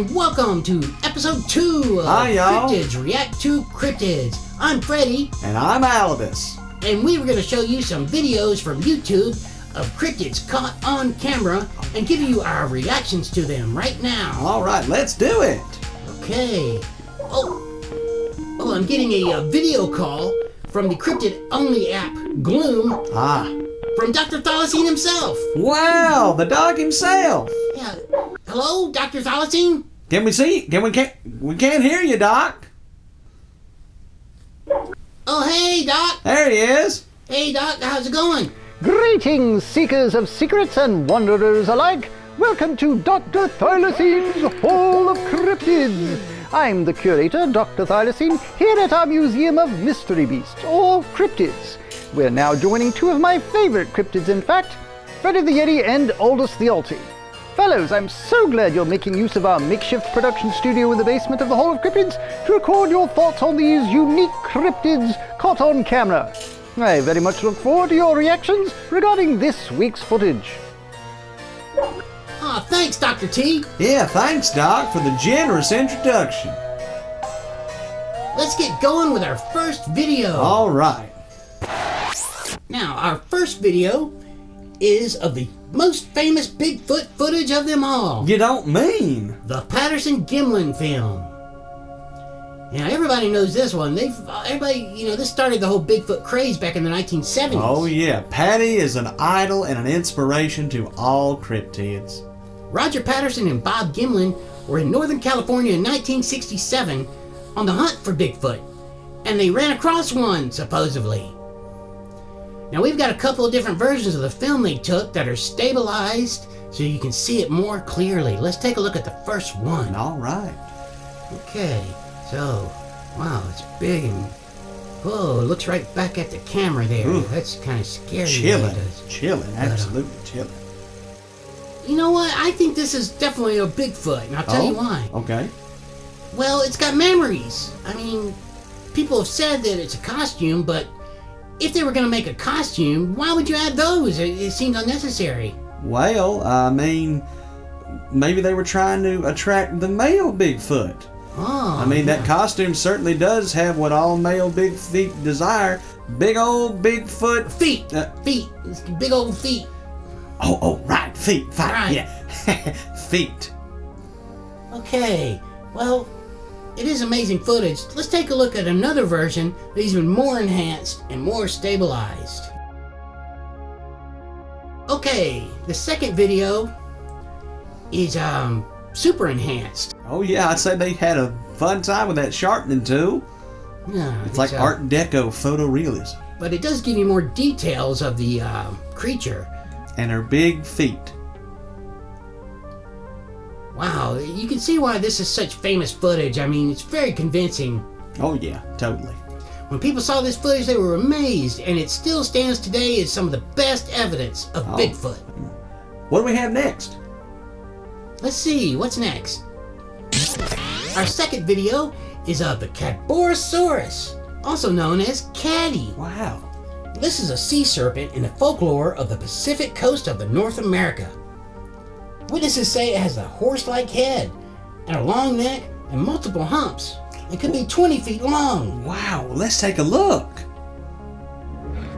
and welcome to episode 2 of Hi, y'all. Cryptids React to Cryptids. I'm Freddie. And I'm Aldus. And we were going to show you some videos from YouTube of cryptids caught on camera and give you our reactions to them right now. All right, let's do it. Okay. Oh, I'm getting a video call from the cryptid-only app, Gloom, from Dr. Thylacine himself. Wow, the dog himself. Yeah. Hello, Dr. Thylacine? Can we see? We can't hear you, Doc. Oh, hey, Doc. There he is. Hey, Doc, how's it going? Greetings, seekers of secrets and wanderers alike. Welcome to Dr. Thylacine's Hall of Cryptids. I'm the curator, Dr. Thylacine, here at our Museum of Mystery Beasts, or Cryptids. We're now joining two of my favorite cryptids, in fact, Freddie the Yeti and Aldus the Altie. Fellows, I'm so glad you're making use of our makeshift production studio in the basement of the Hall of Cryptids to record your thoughts on these unique cryptids caught on camera. I very much look forward to your reactions regarding this week's footage. Aw, thanks, Dr. T. Yeah, thanks, Doc, for the generous introduction. Let's get going with our first video. All right. Now, our first video is of the most famous Bigfoot footage of them all. You don't mean? The Patterson-Gimlin film. Now, everybody knows this one. This started the whole Bigfoot craze back in the 1970s. Oh, yeah. Paddy is an idol and an inspiration to all cryptids. Roger Patterson and Bob Gimlin were in Northern California in 1967 on the hunt for Bigfoot, and they ran across one, supposedly. Now, we've got a couple of different versions of the film they took that are stabilized so you can see it more clearly. Let's take a look at the first one. All right. Okay, so, wow, it's big and, whoa, it looks right back at the camera there. Ooh. That's kind of scary. Chilling, absolutely chilling. You know what? I think this is definitely a Bigfoot, and I'll tell you why. Okay. Well, it's got memories. I mean, people have said that it's a costume, but if they were going to make a costume, why would you add those? It seems unnecessary. Well, I mean, maybe they were trying to attract the male Bigfoot. Oh, I mean, that costume certainly does have what all male big feet desire. Big old Bigfoot. Feet. Feet. Big old feet. Oh, right. Feet. Fine. Right. Yeah. Feet. Okay. Well, it is amazing footage. Let's take a look at another version that's even more enhanced and more stabilized. Okay. The second video is super enhanced. Oh, yeah. I'd say they had a fun time with that sharpening tool. Yeah, It's like Art Deco photorealism. But it does give you more details of the creature. And her big feet. Wow, you can see why this is such famous footage. I mean, it's very convincing. Oh, yeah. Totally. When people saw this footage, they were amazed, and it still stands today as some of the best evidence of Bigfoot. What do we have next? Let's see, what's next? Our second video is of the Cadborosaurus, also known as Caddy. Wow. This is a sea serpent in the folklore of the Pacific coast of North America. Witnesses say it has a horse-like head and a long neck and multiple humps. It could be 20 feet long. Wow, let's take a look.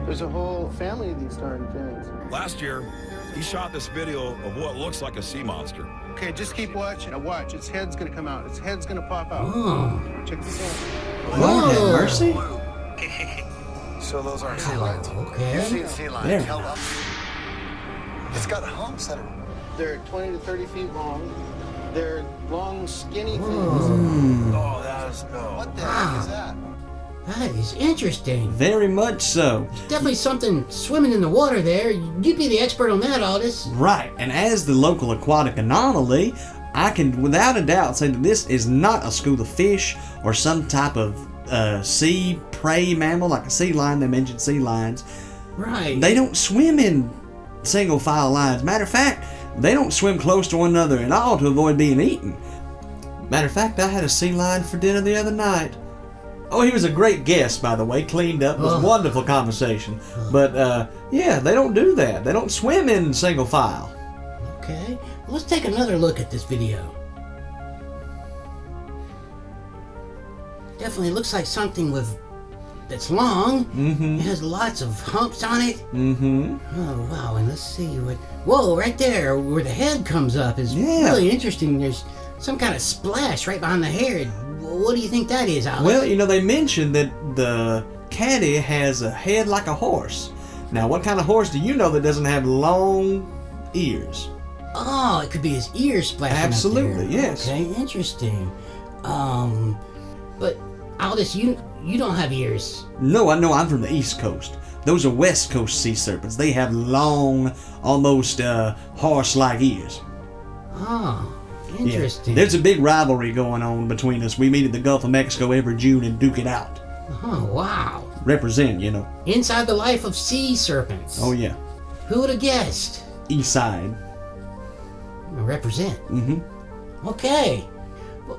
There's a whole family of these darn things. Last year, he shot this video of what looks like a sea monster. Okay, just keep watching. Now watch. Its head's gonna come out. Its head's gonna pop out. Oh. Check this out. Lord have mercy. So those aren't sea lions. Okay. You've seen sea There lions. we Tell go. them. It's got humps that are... They're 20 to 30 feet long. They're long, skinny things. Oh, that is... No. What the heck is that? That is interesting. Very much so. Definitely something swimming in the water there. You'd be the expert on that, Aldus. Right, and as the local aquatic anomaly, I can without a doubt say that this is not a school of fish or some type of sea prey mammal like a sea lion. They mentioned sea lions. Right. They don't swim in single file lines. Matter of fact, they don't swim close to one another at all to avoid being eaten. Matter of fact, I had a sea lion for dinner the other night. Oh, he was a great guest, by the way. Cleaned up. It was a wonderful conversation. But, yeah, they don't do that. They don't swim in single file. Okay. Let's take another look at this video. Definitely looks like something that's long. Mm-hmm. It has lots of humps on it. Mm-hmm. Oh, wow. And let's see what... Whoa, right there where the head comes up is Yeah. really interesting. There's some kind of splash right behind the head. What do you think that is, Aldus? Well, they mentioned that the Caddy has a head like a horse. Now, what kind of horse do you know that doesn't have long ears? Oh, it could be his ears splashing Absolutely, up there. yes. Okay, interesting. But Aldus, you don't have ears. No, I know. I'm from the East Coast. Those are West Coast sea serpents. They have long, almost horse-like ears. Oh, interesting. Yeah. There's a big rivalry going on between us. We meet at the Gulf of Mexico every June and duke it out. Oh, wow. Represent, Inside the life of sea serpents. Oh, yeah. Who would have guessed? East side. Represent. Mm-hmm. Okay.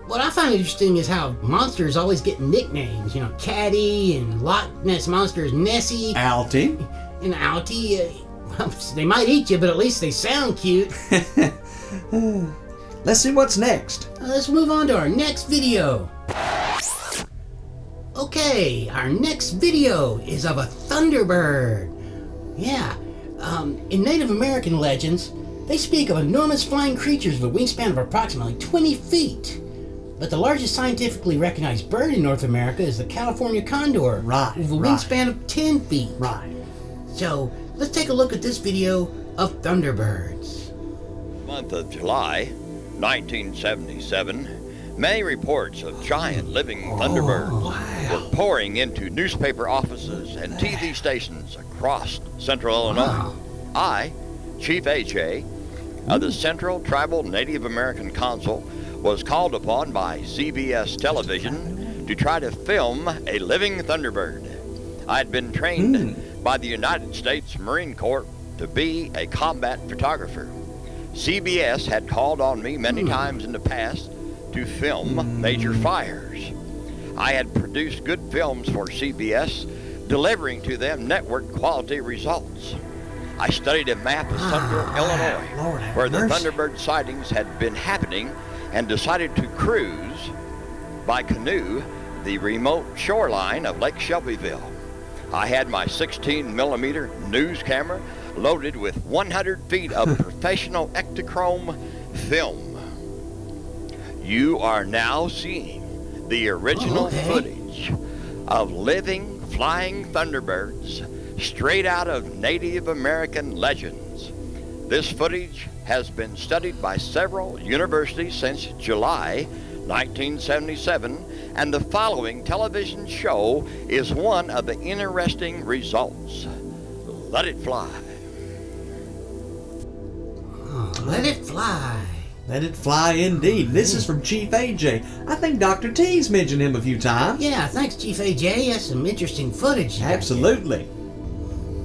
What I find interesting is how monsters always get nicknames. Caddy and Loch Ness Monsters, Nessie. Altie. And Altie. They might eat you, but at least they sound cute. Let's see what's next. Let's move on to our next video. Okay, our next video is of a Thunderbird. Yeah, in Native American legends, they speak of enormous flying creatures with a wingspan of approximately 20 feet. But the largest scientifically recognized bird in North America is the California condor, Right, with a right. wingspan of 10 feet. Right. So, let's take a look at this video of Thunderbirds. Month of July, 1977, many reports of giant living thunderbirds were pouring into newspaper offices and TV stations across central Illinois. Wow. I, Chief AJ, of the Central Tribal Native American Council, was called upon by CBS television to try to film a living thunderbird. I had been trained by the United States Marine Corps to be a combat photographer. CBS had called on me many times in the past to film major fires. I had produced good films for CBS, delivering to them network quality results. I studied a map of central Illinois Lord have where the mercy. Thunderbird sightings had been happening and decided to cruise by canoe the remote shoreline of Lake Shelbyville. I had my 16mm news camera loaded with 100 feet of professional Ektachrome film. You are now seeing the original footage of living flying Thunderbirds straight out of Native American legends. This footage has been studied by several universities since July 1977, and the following television show is one of the interesting results. Let it fly. Let it fly. Let it fly indeed. This is from Chief AJ. I think Dr. T's mentioned him a few times. Yeah, thanks, Chief AJ. That's some interesting footage. Absolutely.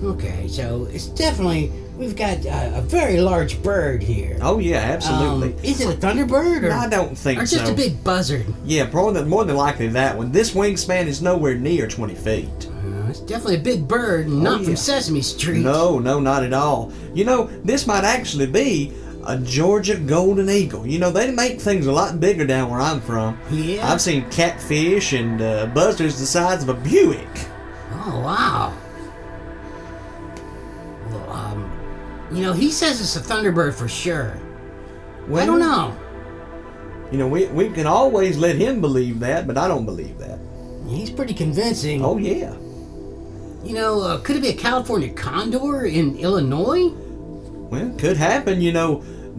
Okay, so it's definitely, we've got a very large bird here. Oh, yeah, absolutely. Is it a Thunderbird? Or, I don't think or just so. a big buzzard? Yeah, more than likely that one. This wingspan is nowhere near 20 feet. It's definitely a big bird, and not yeah. from Sesame Street. No, not at all. This might actually be a Georgia golden eagle. They make things a lot bigger down where I'm from. Yeah? I've seen catfish and buzzards the size of a Buick. Oh, wow. Well, he says it's a Thunderbird for sure. Well, I don't know. We can always let him believe that, but I don't believe that. He's pretty convincing. Oh, yeah. Could it be a California condor in Illinois? Well, could happen.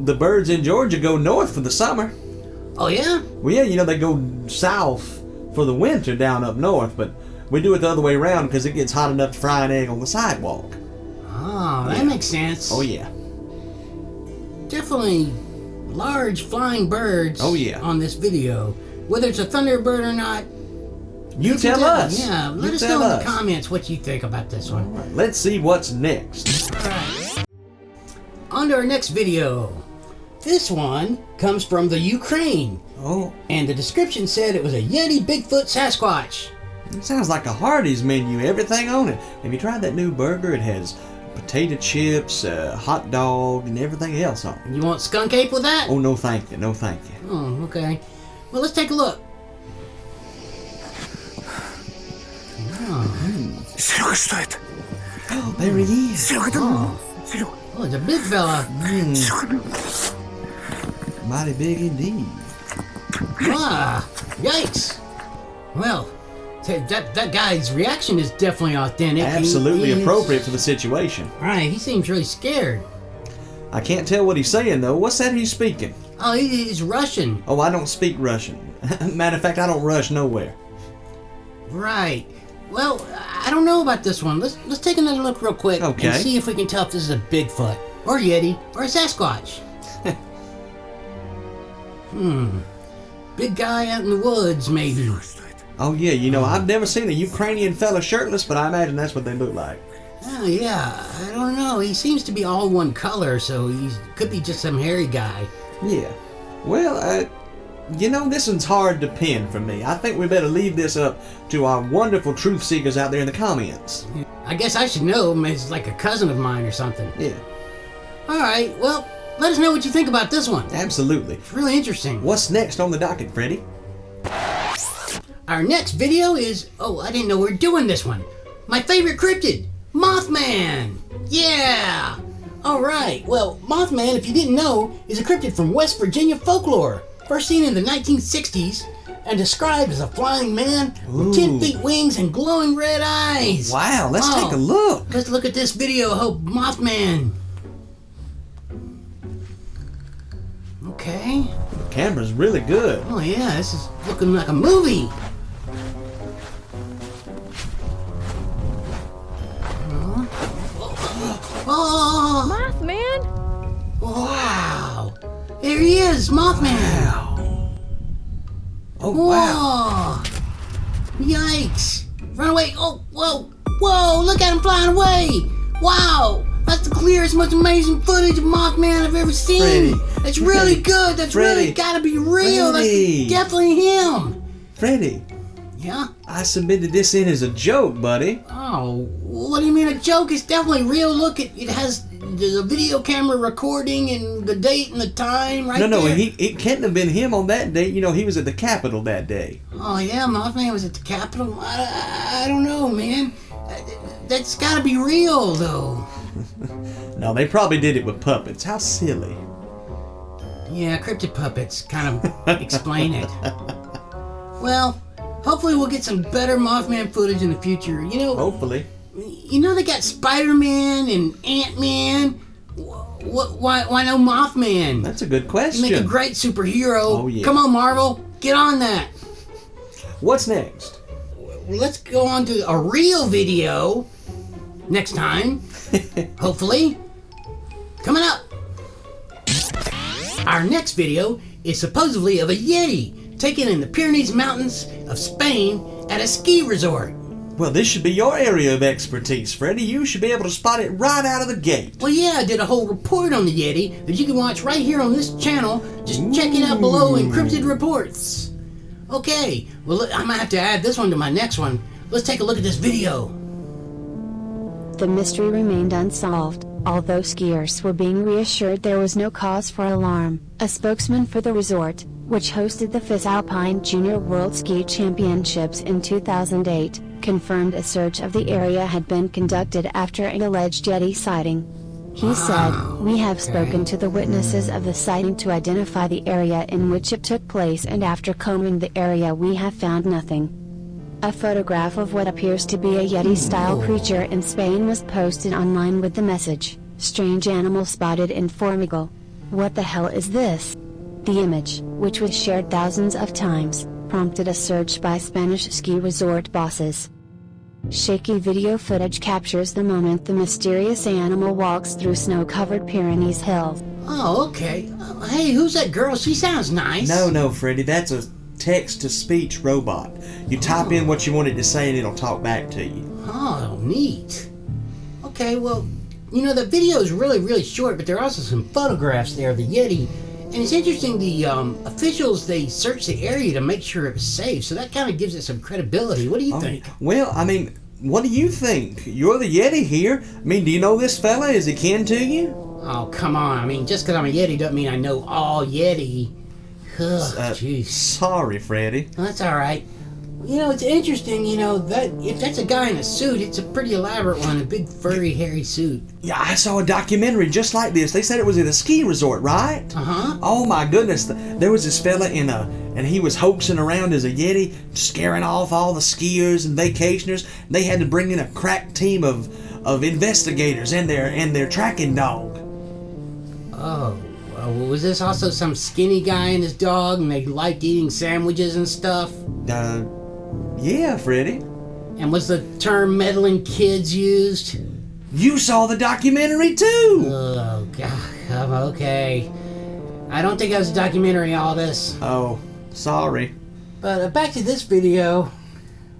The birds in Georgia go north for the summer. Oh, yeah? Well, yeah, they go south for the winter down up north, but we do it the other way around because it gets hot enough to fry an egg on the sidewalk. Oh, that makes sense. Oh, yeah. Definitely large flying birds on this video. Whether it's a Thunderbird or not, you tell us. Yeah, let us know in the comments what you think about this one. All right, let's see what's next. Alright. On to our next video. This one comes from the Ukraine. Oh. And the description said it was a Yeti, Bigfoot, Sasquatch. It sounds like a Hardee's menu, everything on it. Have you tried that new burger? It has potato chips, hot dog, and everything else on it. You want skunk ape with that? Oh, no thank you, no thank you. Oh, okay. Well, let's take a look. Oh, there he is. Oh, it's a big fella. Mighty big indeed. Ah, yikes. Well, that guy's reaction is definitely authentic. Absolutely appropriate for the situation. Right, he seems really scared. I can't tell what he's saying, though. What's that he's speaking? Oh, he's Russian. Oh, I don't speak Russian. Matter of fact, I don't rush nowhere. Right. Well, I don't know about this one. Let's take another look real quick Okay. and see if we can tell if this is a Bigfoot, or Yeti, or a Sasquatch. Big guy out in the woods, maybe. Oh, yeah, you know, I've never seen a Ukrainian fella shirtless, but I imagine that's what they look like. Oh, yeah. I don't know. He seems to be all one color, so he could be just some hairy guy. Yeah. Well, you know, this one's hard to pin for me. I think we better leave this up to our wonderful truth seekers out there in the comments. I guess I should know him. He's like a cousin of mine or something. Yeah. All right. Well, let us know what you think about this one. Absolutely. It's really interesting. What's next on the docket, Freddie? Our next video is... Oh, I didn't know we were doing this one. My favorite cryptid, Mothman. Yeah. All right. Well, Mothman, if you didn't know, is a cryptid from West Virginia folklore. First seen in the 1960s and described as a flying man with 10 feet wings and glowing red eyes. Wow, let's take a look. Let's look at this video of Mothman. Okay. The camera's really good. Oh yeah, this is looking like a movie. Oh! Mothman? Wow! There he is, Mothman! Wow. Oh, wow. Whoa! Yikes! Run away! Oh, whoa! Whoa! Look at him flying away! Wow! That's the clearest, most amazing footage of Mothman I've ever seen! Freddie. That's really good! That's Freddie. really gotta be real! Freddie. That's definitely him! Freddie, Yeah? I submitted this in as a joke, buddy. Oh, what do you mean a joke? It's definitely real. Look, it has the video camera recording and the date and the time right No, there. it can't have been him on that day. You know, he was at the Capitol that day. Oh, yeah, Mothman was at the Capitol. I don't know, man. That's gotta be real, though. No, they probably did it with puppets. How silly. Yeah, cryptid puppets kind of explain it. Well, hopefully we'll get some better Mothman footage in the future. You know, Hopefully. you know they got Spider-Man and Ant-Man. Why no Mothman? That's a good question. Make a great superhero. Oh, yeah. Come on, Marvel, get on that. What's next? Let's go on to a real video next time. Hopefully. Coming up. Our next video is supposedly of a Yeti taken in the Pyrenees Mountains of Spain at a ski resort. Well, this should be your area of expertise, Freddie. You should be able to spot it right out of the gate. Well, yeah, I did a whole report on the Yeti that you can watch right here on this channel. Just check it out below in Cryptid Reports. Okay, well, look, I might have to add this one to my next one. Let's take a look at this video. The mystery remained unsolved, although skiers were being reassured there was no cause for alarm. A spokesman for the resort, which hosted the FIS Alpine Junior World Ski Championships in 2008, confirmed a search of the area had been conducted after an alleged Yeti sighting. He said, "We have spoken to the witnesses of the sighting to identify the area in which it took place, and after combing the area we have found nothing." A photograph of what appears to be a Yeti-style creature in Spain was posted online with the message, "Strange animal spotted in Formigal. What the hell is this?" The image, which was shared thousands of times, prompted a search by Spanish ski resort bosses. Shaky video footage captures the moment the mysterious animal walks through snow-covered Pyrenees hills. Oh, okay. Hey, who's that girl? She sounds nice. No, Freddie, that's a text-to-speech robot. You type in what you wanted to say and it'll talk back to you. Oh, neat. Okay, well, you know, the video is really, really short, but there are also some photographs there of the Yeti. And it's interesting, the officials, they searched the area to make sure it was safe, so that kind of gives it some credibility. What do you think? Well, I mean, what do you think? You're the Yeti here. I mean, do you know this fella? Is he kin to you? Oh, come on. I mean, just because I'm a Yeti doesn't mean I know all Yeti. Ugh, jeez. Sorry, Freddie. Well, that's all right. You know, it's interesting, you know, that if that's a guy in a suit, it's a pretty elaborate one, a big furry hairy suit. Yeah, I saw a documentary just like this. They said it was at a ski resort, right? Uh-huh. Oh my goodness. There was this fella and he was hoaxing around as a Yeti, scaring off all the skiers and vacationers. They had to bring in a crack team of investigators and their tracking dog. Oh, well, was this also some skinny guy and his dog, and they liked eating sandwiches and stuff? Yeah, Freddie. And was the term meddling kids used? You saw the documentary too! Oh, God. Okay. I don't think that was a documentary, Aldus. Oh, sorry. But back to this video.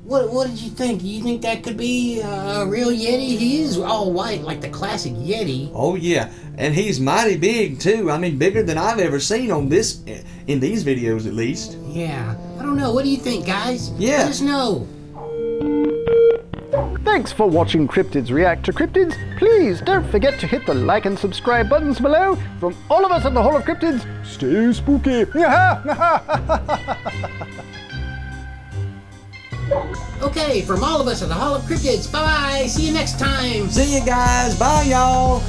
What did you think? Do you think that could be a real Yeti? He is all white, like the classic Yeti. Oh, yeah. And he's mighty big, too. I mean, bigger than I've ever seen in these videos, at least. Yeah. I don't know. What do you think, guys? Yeah. Let us know. Thanks for watching Cryptids React to Cryptids. Please don't forget to hit the like and subscribe buttons below. From all of us at the Hall of Cryptids, stay spooky. Okay, from all of us at the Hall of Cryptids, bye-bye. See you next time. See you guys. Bye, y'all.